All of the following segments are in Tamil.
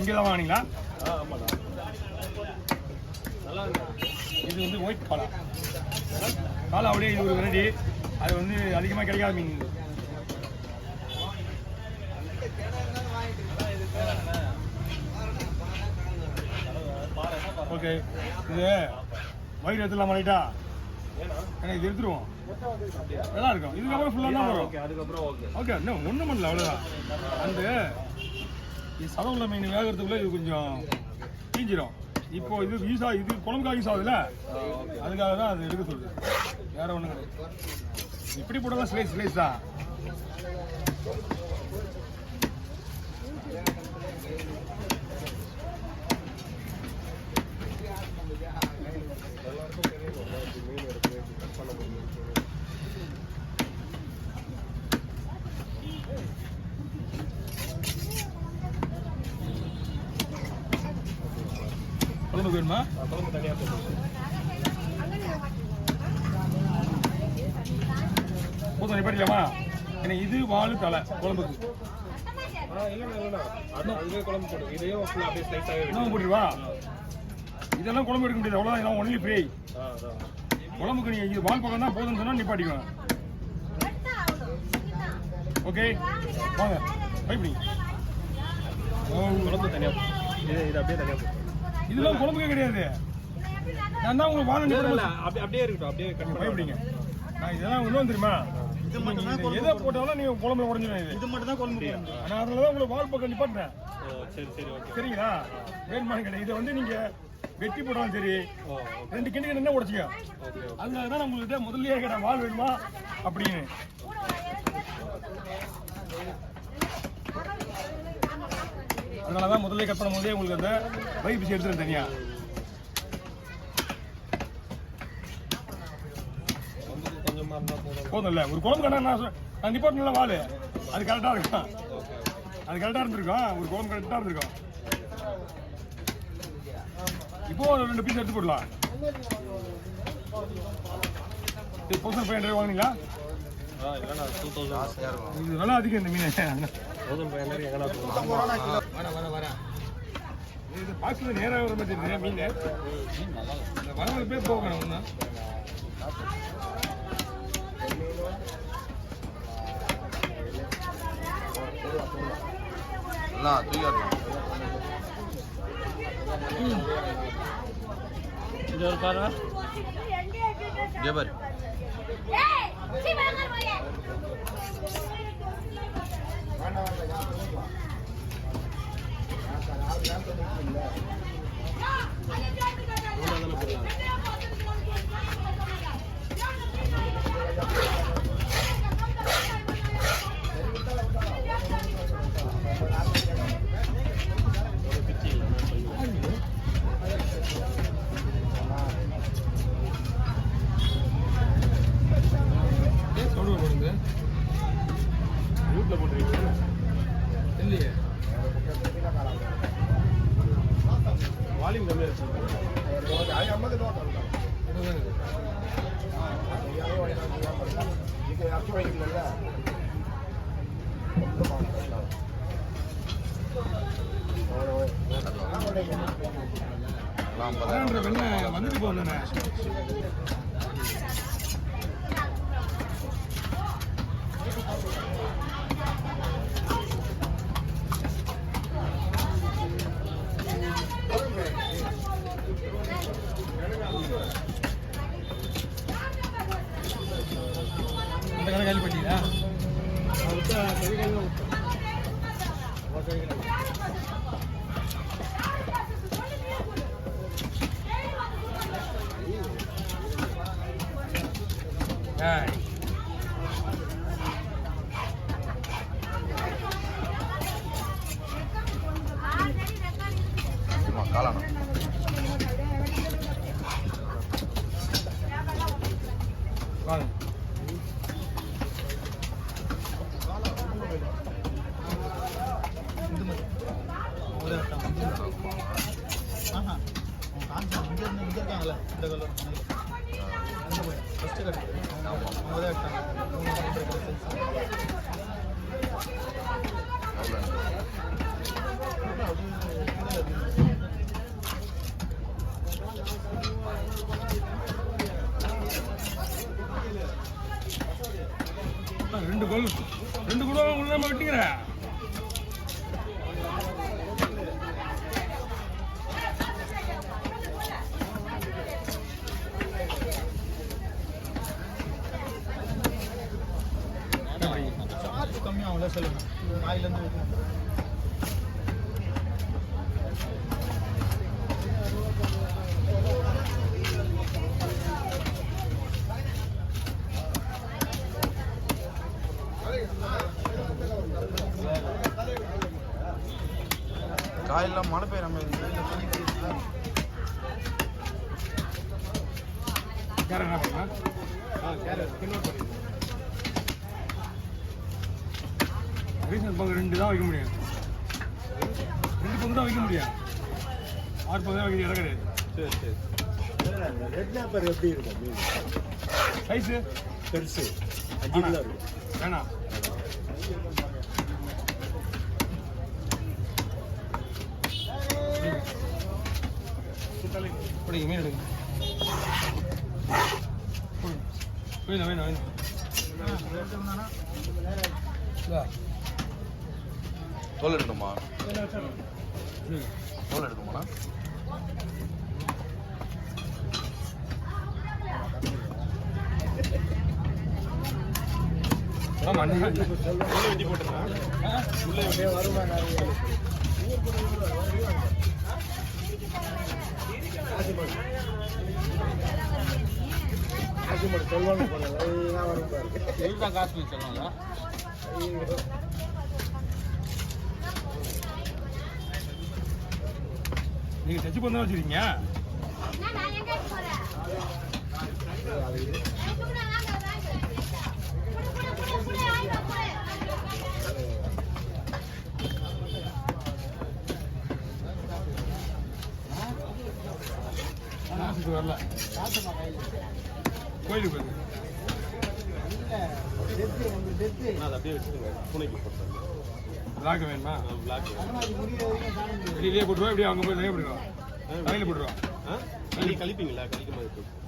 இங்கே தான் வாங்கினீங்களா? ஆமாண்ணா. நல்லா இருக்கு. இது வந்து ஒயிட் காலா. காலா அப்படியே இது ஒரு வெரைட்டி. அது வந்து அதிகமாக கிடைக்காத மீன். ஓகே, இது வயிறு எடுத்துலாம் ரைட்டா? ஏன்னா இது எடுத்துருவோம், நல்லா இருக்கும். இதுக்கப்புறம் ஃபுல்லாக தான் வரும். அதுக்கப்புறம் ஓகே, இன்னும் ஒன்றும் பண்ணல, அவ்வளோதான். அந்த இது சதவுள்ள மீன் வேகிறதுக்குள்ளே இது கொஞ்சம் தீஞ்சிரும். இப்போ இது யூஸ் ஆகுது, இது குழம்புக்காக யூஸ் ஆகுதுல்ல, அதுக்காக தான் அது எடுக்க சொல்லுது. வேற ஒன்றும் கிடையாது. இப்படி போட்டால் ஸ்லைஸ் ஸ்லைஸ் தான். குழம்புக்கு வேணுமா? குழம்பு தனியாக போதும், நிப்பாட்டிக்கலாமா? ஏன்னா இது வாழு தலை குழம்புக்கு. இல்லைண்ணா, அதுவே குழம்பு போடும். இதையும் அப்படியே ஸ்லைஸாகவே இன்னும் போட்டுருவா. இதெல்லாம் குழம்பு எடுக்க முடியாது, அவ்வளோதான். இதெல்லாம் ஒன்லி ஃப்ரை. குழம்புக்கு நீங்கள் இது வால் பக்கம் தான் போதும்னு சொன்னால் நிப்பாட்டிக்குவேன். ஓகே, வாங்க பைப்பிடி. குழம்பு தனியாக இது அப்படியே தனியாக. இதெல்லாம் குழம்புக்கே கிடையாது. நான் தான் உங்களுக்கு வாழை அப்படியே இருக்கட்டும், அப்படியே பயப்படிங்க. நான் இதெல்லாம் இன்னும் தெரியுமா, எதை போட்டாலும் நீங்க குழம்புல உடஞ்சிடும். இது மட்டும் தான் குழம்பு. ஆனால் அதில் தான் உங்களுக்கு வால் பக்கம் நிப்பாட்டினேன். சரி சரி, ஓகே. சரிங்களா? வேணுமானு கிடையாது. இதை வந்து நீங்க வெட்டி போட்டாலும் சரி, 2 கிண்டு கிண்டு உடச்சிக்க. அதனால தான் உங்கள்கிட்ட முதல்லயே கேட்டேன், வால் வேணுமா அப்படின்னு. அதனாலதான் முதல்ல கட் பண்ணும் போதே உங்களுக்கு அந்த வயிறு பிச்சு எடுத்துருந்தேன் தனியா. போதும்ல, ஒரு குழம்பு கடை நான் நிப்பாட்டின வாள் அது கரெக்டாக இருக்கும். அது கரெக்டாக இருந்திருக்கும். ஒரு குழம்பு கரெக்டாக இருந்திருக்கும். இப்போ ஒரு 2 பீஸ் எடுத்து போடலாம். 1500 வாங்கினீங்களா? இது நல்லா அதிகம் இந்த மீன். இது பார்க்கல நேராக வர மாதிரி இருக்கு மீன். இந்த வரவங்க போய் போகணும் ஒன்று. இது ஒரு பாரு ஜபர். வால்யூம் கம்மியாக வெள்ளை வந்துட்டு போகுதுண்ணே. இந்த கடை காலி பண்ணியா? காலம் இருக்காங்கல்ல இந்த கலர் ஃபஸ்ட்டு கட்டு அவங்க தான் எடுத்தாங்க. 2 கூட உள்ள வெட்டிக்கிற சார்ஜ் கம்மியாகும்ல சொல்லுங்க வாயிலேருந்து வைக்கணும். காயெல்லாம் மழை பெய்கிற மாதிரி கேரட் என்ன பண்ணா கேரட் கிண்டல் பண்ணி ரீசன் பங்கு 2 தான் வைக்க முடியும் 2 பங்கு தான் வைக்க முடியும் 6 பங்கு தான் வைக்க இடம் கிடையாது சரி சரி ரெட் நாப்பர் எப்படி இருக்கும் மீன் சைஸு பெருசு 5 கிலோ இருக்கும் வேணாம் பிடிங்க மீன் எடுங்க வேணும் வேணும் வேணும் தோல் எடுக்கணுமா ம். தோல் எடுக்குமாண்ணா ஆமா அண்ணா. வெட்டி போட்டுருக்கேன் ஆ? உள்ளே அப்படியே வருமா சொல்லுவாங்க வரும் பாரு இதுதான் காசு சொல்லுவாங்க. நீங்க டச் பண்ண வச்சிருக்கீங்க மாசத்துக்கு வரல கோயிலுக்கு போயிருக்கு அதை அப்படியே வச்சுருங்க பூனைக்கு போட்டுருங்க பிளாக் வேணுமா பிளாக் வெளியிலே போட்டுருவா இப்படி அவங்க போய் நிறைய போட்டுருவா தலையில் போட்டுருவா கழிப்பீங்களா கழிக்கும் போது போட்டு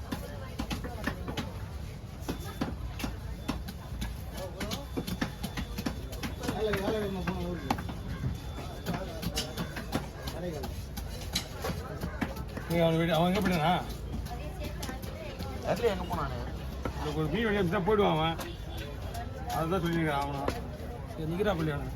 நீங்கள் அவன் எங்கே போயிட்டானா அதுல எங்க போனானே எனக்கு ஒரு மீன் வெளியே தான் போயிடுவான் அவன் அதுதான் சொல்லியிருக்கான் அவனா நிற்கிறா பள்ளி அவனை